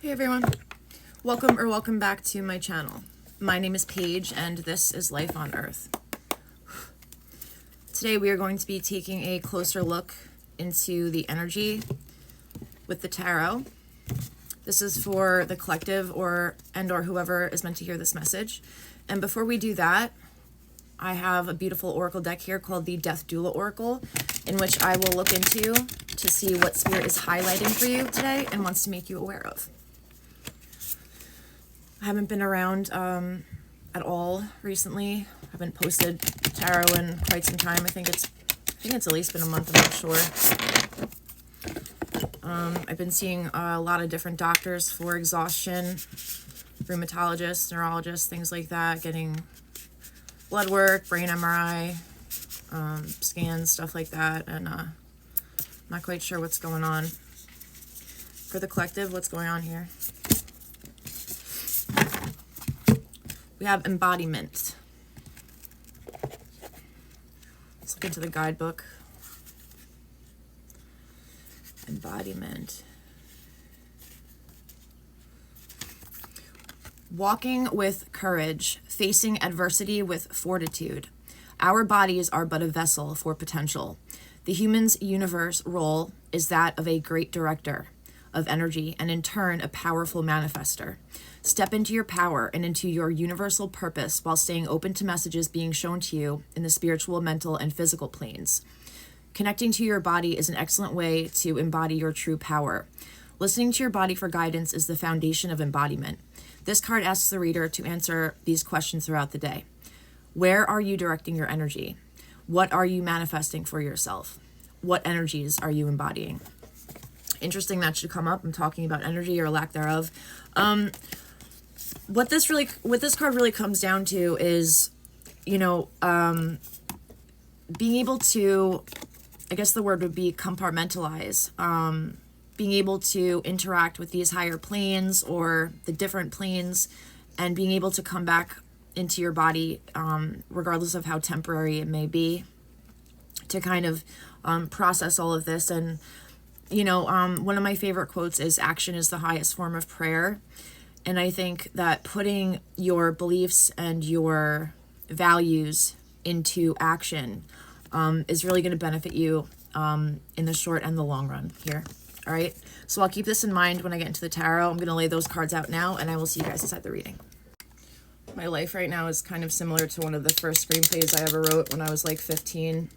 Hey everyone, welcome back to my channel. My name is Paige and this is Life on Earth. Today we are going to be taking a closer look into the energy with the tarot. This is for the collective or whoever is meant to hear this message. And before we do that, I have a beautiful oracle deck here called the Death Doula Oracle, in which I will look into to see what spirit is highlighting for you today and wants to make you aware of. I haven't been around at all recently. I haven't posted tarot in quite some time. I think it's at least been a month, I'm not sure. I've been seeing a lot of different doctors for exhaustion, rheumatologists, neurologists, things like that, getting blood work, brain MRI, scans, stuff like that, and not quite sure what's going on. For the collective, what's going on here? We have embodiment. Let's look into the guidebook. Embodiment. Walking with courage, facing adversity with fortitude. Our bodies are but a vessel for potential. The human's universe role is that of a great director of energy and in turn a powerful manifester. Step into your power and into your universal purpose while staying open to messages being shown to you in the spiritual, mental, and physical planes. Connecting to your body is an excellent way to embody your true power. Listening to your body for guidance is the foundation of embodiment. This card asks the reader to answer these questions throughout the day. Where are you directing your energy? What are you manifesting for yourself? What energies are you embodying? Interesting, that should come up. I'm talking about energy or lack thereof. What this card really comes down to is, being able to, I guess the word would be compartmentalize, being able to interact with these higher planes or the different planes and being able to come back into your body, regardless of how temporary it may be, to kind of process all of this. And one of my favorite quotes is, action is the highest form of prayer. And I think that putting your beliefs and your values into action is really going to benefit you in the short and the long run here. All right. So I'll keep this in mind when I get into the tarot. I'm going to lay those cards out now, and I will see you guys inside the reading. My life right now is kind of similar to one of the first screenplays I ever wrote when I was like 15,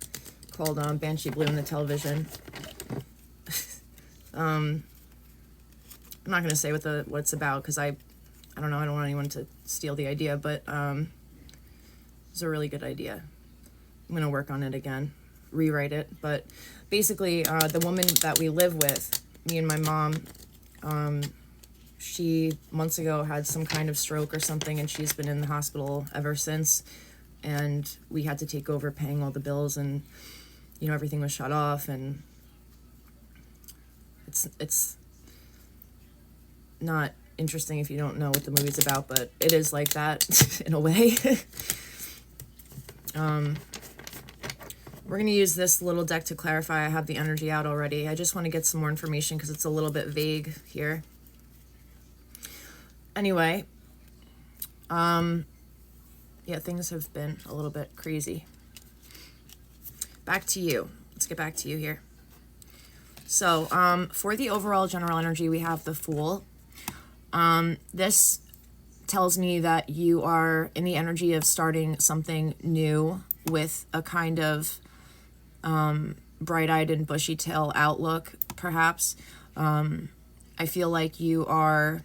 called Banshee Blue in the Television. I'm not going to say what it's about because I don't know, I don't want anyone to steal the idea, but it's a really good idea. I'm going to work on it again, rewrite it. But basically, the woman that we live with, me and my mom, she months ago had some kind of stroke or something, and she's been in the hospital ever since, and we had to take over paying all the bills, and everything was shut off, and it's not interesting if you don't know what the movie's about, but it is like that in a way. We're going to use this little deck to clarify. I have the energy out already. I just want to get some more information because it's a little bit vague here. Anyway, yeah, things have been a little bit crazy. Back to you. Let's get back to you here. So, for the overall general energy, we have the Fool. This tells me that you are in the energy of starting something new with a kind of bright-eyed and bushy-tail outlook, perhaps. I feel like you are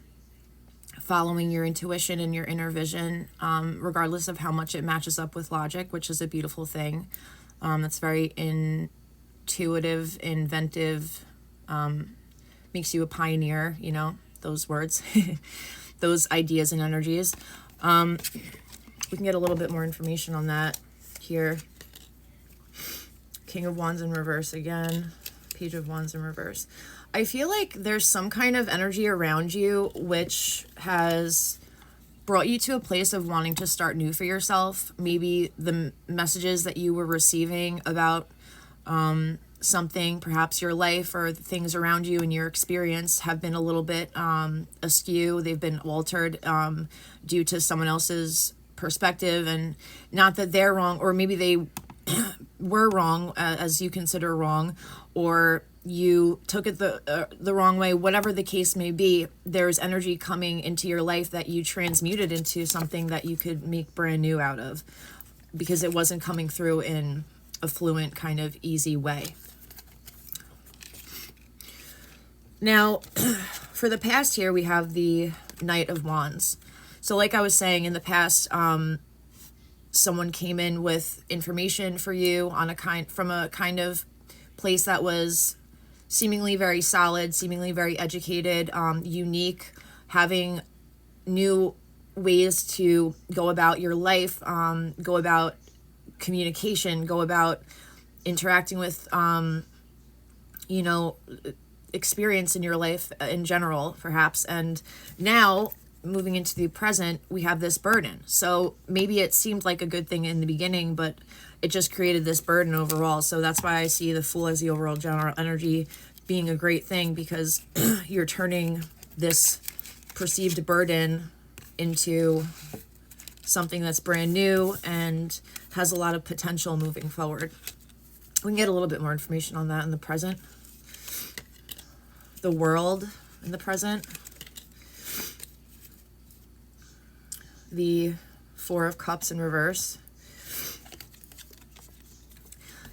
following your intuition and your inner vision, regardless of how much it matches up with logic, which is a beautiful thing. That's very intuitive, inventive, makes you a pioneer, those words, those ideas and energies. We can get a little bit more information on that here. King of Wands in reverse again, Page of Wands in reverse. I feel like there's some kind of energy around you which has brought you to a place of wanting to start new for yourself. Maybe the messages that you were receiving about something, perhaps your life or the things around you and your experience have been a little bit askew. They've been altered due to someone else's perspective, and not that they're wrong, or maybe they were wrong as you consider wrong, or you took it the wrong way. Whatever the case may be, there's energy coming into your life that you transmuted into something that you could make brand new out of, because it wasn't coming through in a fluent kind of easy way. Now, for the past here, we have the Knight of Wands. So like I was saying, in the past, someone came in with information for you from a kind of place that was seemingly very solid, seemingly very educated, unique, having new ways to go about your life, go about communication, go about interacting with, experience in your life in general, perhaps. And now, moving into the present, we have this burden. So maybe it seemed like a good thing in the beginning, but it just created this burden overall. So that's why I see the Fool as the overall general energy being a great thing, because you're turning this perceived burden into something that's brand new and has a lot of potential moving forward. We can get a little bit more information on that in the present. The World in the present. The Four of Cups in reverse.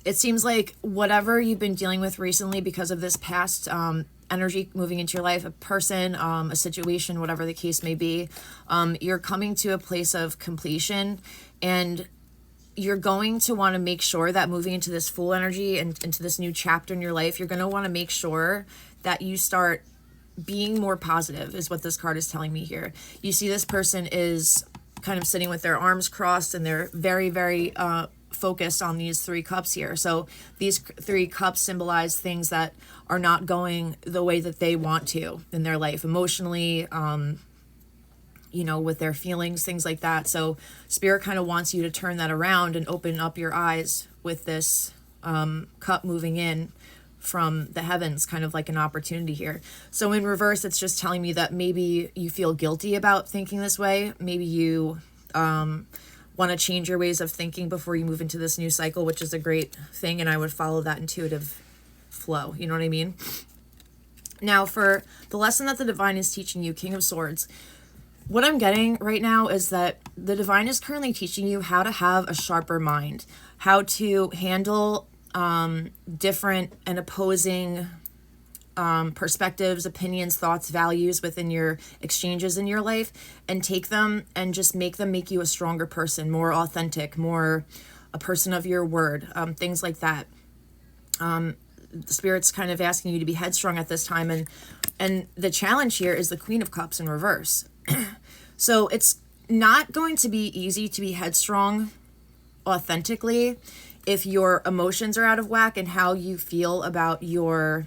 It seems like whatever you've been dealing with recently because of this past energy moving into your life, a person, a situation, whatever the case may be, you're coming to a place of completion, and you're going to want to make sure that moving into this Fool energy and into this new chapter in your life, you're going to want to make sure that you start being more positive, is what this card is telling me here. You see this person is kind of sitting with their arms crossed, and they're very, very focused on these three cups here. So these three cups symbolize things that are not going the way that they want to in their life, emotionally, with their feelings, things like that. So Spirit kind of wants you to turn that around and open up your eyes with this cup moving in from the heavens, kind of like an opportunity here. So in reverse, it's just telling me that maybe you feel guilty about thinking this way. Maybe you want to change your ways of thinking before you move into this new cycle, which is a great thing, and I would follow that intuitive flow. You know what I mean? Now, for the lesson that the Divine is teaching you, King of Swords, what I'm getting right now is that the Divine is currently teaching you how to have a sharper mind, how to handle different and opposing perspectives, opinions, thoughts, values within your exchanges in your life, and take them and just make them make you a stronger person, more authentic, more a person of your word, things like that. The Spirit's kind of asking you to be headstrong at this time, and the challenge here is the Queen of Cups in reverse. So it's not going to be easy to be headstrong authentically if your emotions are out of whack, and how you feel about your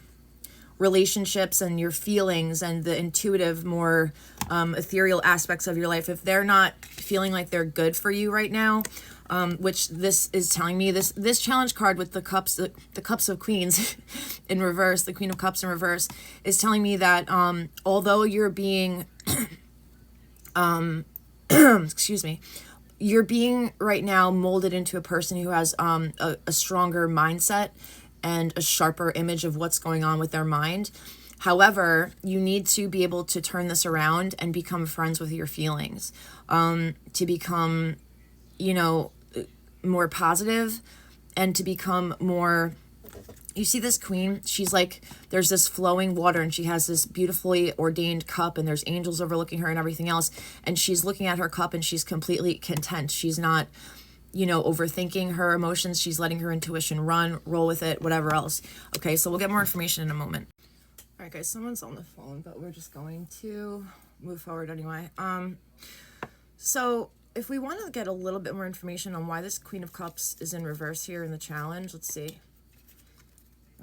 relationships and your feelings and the intuitive, more ethereal aspects of your life, if they're not feeling like they're good for you right now, which this is telling me, this challenge card with the cups of queens in reverse, the Queen of Cups in reverse, is telling me that although you're being excuse me, you're being right now molded into a person who has a stronger mindset and a sharper image of what's going on with their mind. However, you need to be able to turn this around and become friends with your feelings, to become, more positive, and to become more. You see this queen, she's like, there's this flowing water, and she has this beautifully ordained cup, and there's angels overlooking her and everything else. And she's looking at her cup and she's completely content. She's not, overthinking her emotions. She's letting her intuition roll with it, whatever else. Okay, so we'll get more information in a moment. All right, guys, someone's on the phone, but we're just going to move forward anyway. So if we want to get a little bit more information on why this Queen of Cups is in reverse here in the challenge, let's see.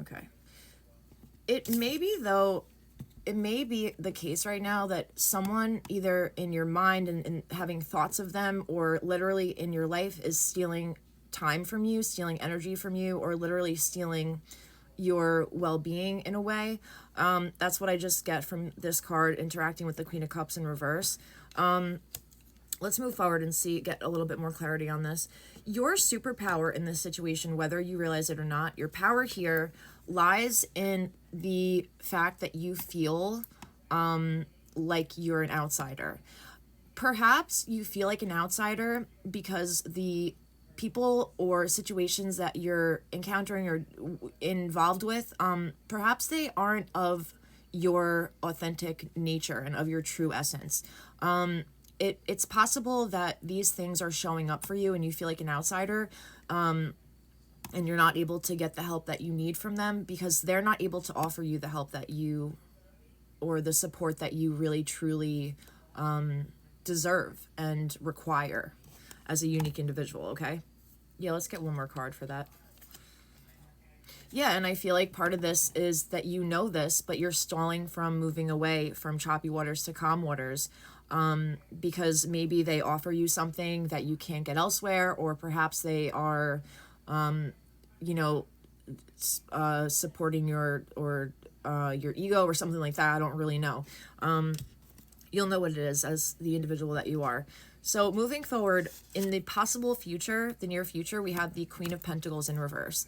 Okay. It may be the case right now that someone either in your mind and having thoughts of them, or literally in your life, is stealing time from you, stealing energy from you, or literally stealing your well-being in a way. That's what I just get from this card interacting with the Queen of Cups in reverse. Let's move forward and get a little bit more clarity on this. Your superpower in this situation, whether you realize it or not, your power here lies in the fact that you feel like you're an outsider. Perhaps you feel like an outsider because the people or situations that you're encountering or involved with, perhaps they aren't of your authentic nature and of your true essence. It's possible that these things are showing up for you and you feel like an outsider, and you're not able to get the help that you need from them because they're not able to offer you the help that you, or the support that you really truly deserve and require as a unique individual. Okay, yeah, let's get one more card for that. Yeah, and I feel like part of this is that you know this, but you're stalling from moving away from choppy waters to calm waters, because maybe they offer you something that you can't get elsewhere, or perhaps they are, supporting your ego or something like that. I don't really know. You'll know what it is as the individual that you are. So moving forward, in the possible future, the near future, we have the Queen of Pentacles in reverse.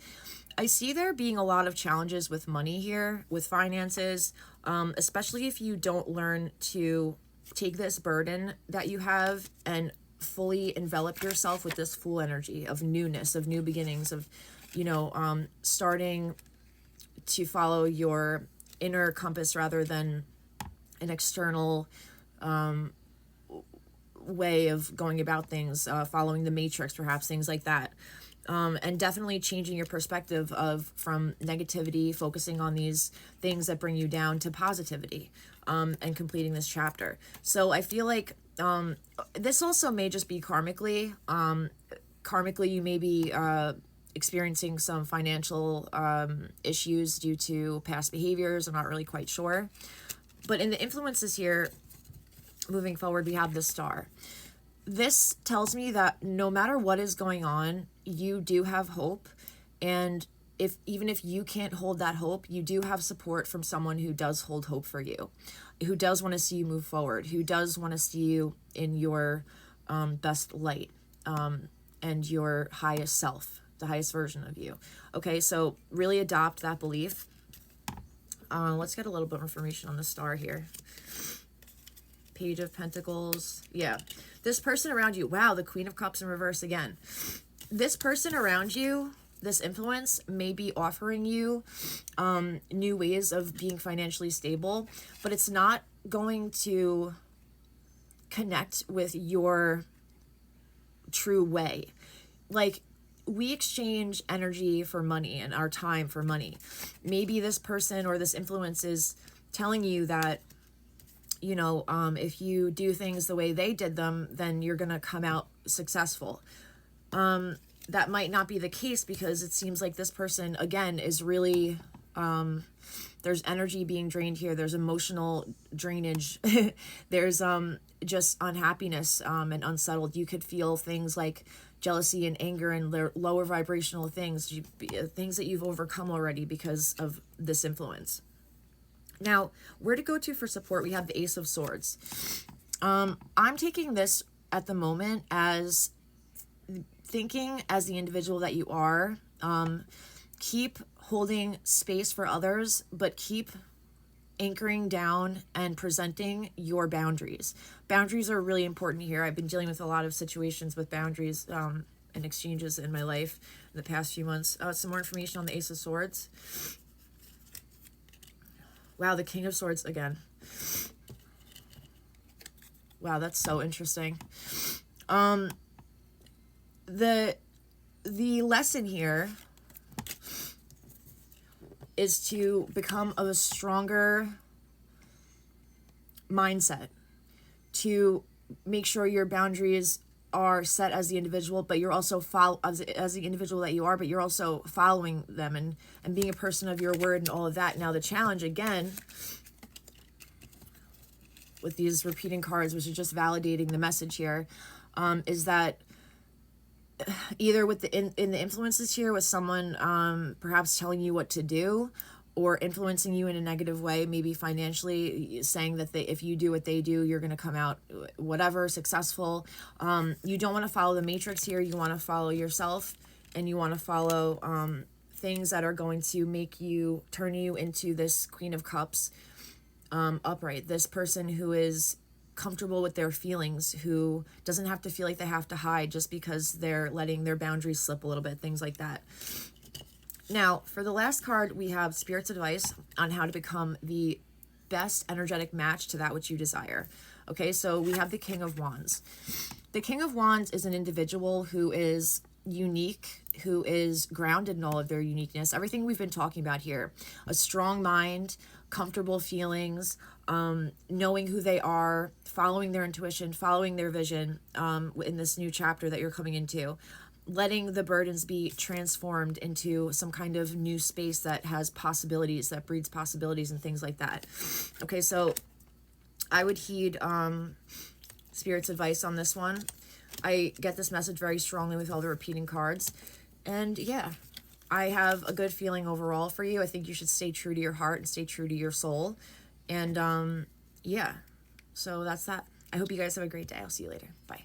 I see there being a lot of challenges with money here, with finances, especially if you don't learn to take this burden that you have and fully envelop yourself with this Fool energy of newness, of new beginnings, of, starting to follow your inner compass rather than an external way of going about things, following the matrix, perhaps, things like that. And definitely changing your perspective from negativity, focusing on these things that bring you down, to positivity, and completing this chapter. So I feel like this also may just be karmically. Karmically, you may be experiencing some financial issues due to past behaviors. I'm not really quite sure. But in the influences here, moving forward, we have the Star. This tells me that no matter what is going on, you do have hope. And even if you can't hold that hope, you do have support from someone who does hold hope for you, who does want to see you move forward, who does want to see you in your best light, and your highest self, the highest version of you. Okay, so really adopt that belief. Let's get a little bit more information on the Star here. Page of Pentacles. Yeah. This person around you. Wow, the Queen of Cups in reverse again. This person around you, this influence, may be offering you new ways of being financially stable, but it's not going to connect with your true way. Like, we exchange energy for money and our time for money. Maybe this person or this influence is telling you that, if you do things the way they did them, then you're going to come out successful. That might not be the case, because it seems like this person, again, is really, there's energy being drained here. There's emotional drainage. There's just unhappiness and unsettled. You could feel things like jealousy and anger and lower vibrational things, things that you've overcome already because of this influence. Now, where to go to for support? We have the Ace of Swords. I'm taking this at the moment as thinking as the individual that you are. Keep holding space for others, but keep anchoring down and presenting your boundaries. Boundaries are really important here. I've been dealing with a lot of situations with boundaries and exchanges in my life in the past few months. Some more information on the Ace of Swords. Wow, the King of Swords again. Wow, that's so interesting. The lesson here is to become of a stronger mindset, to make sure your boundaries are set as the individual, but you're also as the individual that you are, but you're also following them and being a person of your word and all of that. Now, the challenge again with these repeating cards, which is just validating the message here, is that either with in the influences here, with someone perhaps telling you what to do, or influencing you in a negative way, maybe financially, saying that if you do what they do, you're going to come out whatever, successful. You don't want to follow the matrix here. You want to follow yourself, and you want to follow things that are going to make you, turn you into this Queen of Cups upright. This person who is comfortable with their feelings, who doesn't have to feel like they have to hide just because they're letting their boundaries slip a little bit, things like that. Now, for the last card, we have Spirit's advice on how to become the best energetic match to that which you desire. Okay, so we have the King of Wands. The King of Wands is an individual who is unique, who is grounded in all of their uniqueness. Everything we've been talking about here. A strong mind, comfortable feelings, knowing who they are, following their intuition, following their vision in this new chapter that you're coming into. Letting the burdens be transformed into some kind of new space that has possibilities, that breeds possibilities and things like that. Okay, so I would heed Spirit's advice on this one. I get this message very strongly with all the repeating cards. And yeah, I have a good feeling overall for you. I think you should stay true to your heart and stay true to your soul. And yeah, so that's that. I hope you guys have a great day. I'll see you later. Bye.